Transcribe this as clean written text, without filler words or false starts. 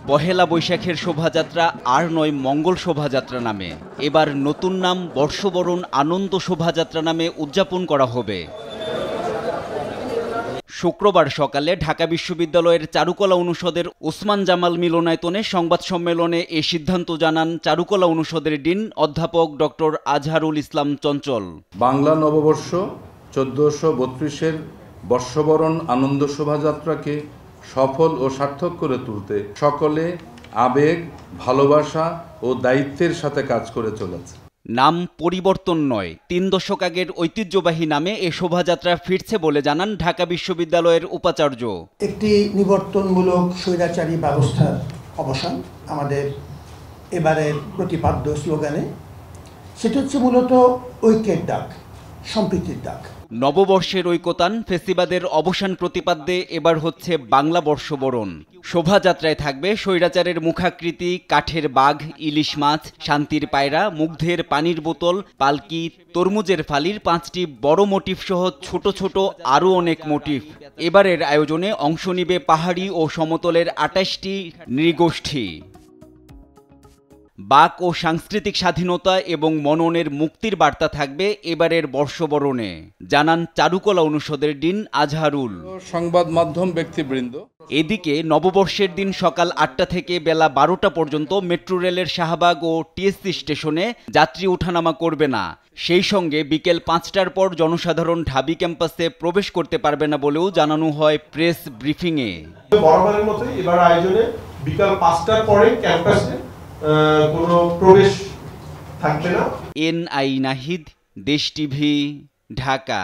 পহেলা বৈশাখের শোভাযাত্রা আর নয় মঙ্গল শোভাযাত্রা নামে, এবার নতুন নাম বর্ষবরণ আনন্দ শোভাযাত্রা নামে উদযাপন করা হবে। শুক্রবার সকালে ঢাকা বিশ্ববিদ্যালয়ের চারুকলা অনুষদের ওসমান জামাল মিলনায়তনে সংবাদ সম্মেলনে এ সিদ্ধান্ত জানান চারুকলা অনুষদের ডিন অধ্যাপক ডক্টর আজহারুল ইসলাম চঞ্চল। বাংলা নববর্ষ 1432-এর বর্ষবরণ আনন্দ শোভাযাত্রাকে সফল ও সার্থক করে তুলতে সকলে আবেগ, ভালোবাসা ও দায়িত্বের সাথে কাজ করে চলেছে। নাম পরিবর্তন নয়, 3 দশক আগের ঐতিহ্যবাহী নামে এ শোভাযাত্রা ফিরছে বলে জানান ঢাকা বিশ্ববিদ্যালয়ের উপাচার্য। একটি নিবর্তনমূলক স্বৈরাচারী ব্যবস্থার অবসান আমাদের এবারের প্রতিপাদ্য স্লোগানে। সেটা হচ্ছে মূলত ঐক্যের ডাক, সম্প্রীতির ডাক। নববর্ষের ঐকতান ফেস্টিভালের অবসান প্রতিপাদ্যে এবার হচ্ছে বাংলা বর্ষবরণ। শোভাযাত্রায় থাকবে স্বৈরাচারের মুখাকৃতি, কাঠের বাঘ, ইলিশ মাছ, শান্তির পায়রা, মুগ্ধের পানির বোতল, পালকি, তরমুজের ফালির 5টি বড় মোটিফ সহ ছোট ছোট আরও অনেক মোটিফ। এবারের আয়োজনে অংশ নিবে পাহাড়ি ও সমতলের 28টি নৃগোষ্ঠী। বাক ও সাংস্কৃতিক স্বাধীনতা এবং মননের মুক্তির বার্তা থাকবে এবারের বর্ষবরণে, জানান চারুকলা অনুষদের ডিন আজহারুল। সংবাদ মাধ্যম ব্যক্তিবৃন্দ, এদিকে নববর্ষের দিন সকাল 8টা থেকে বেলা 12টা পর্যন্ত মেট্রো রেলের শাহবাগ ও টিএসসি স্টেশনে যাত্রী ওঠানামা করবে না। সেই সঙ্গে বিকেল 5টার পর জনসাধারণ ঢাবি ক্যাম্পাসে প্রবেশ করতে পারবে না বলেও জানানো হয় প্রেস ব্রিফিংয়ে। বরাবরের মতোই এবার আয়োজনে বিকাল 5টার পরে ক্যাম্পাসে কোনো প্রবেশ থাকবে না। এনআই নাহিদ, দেশ টিভি, ঢাকা।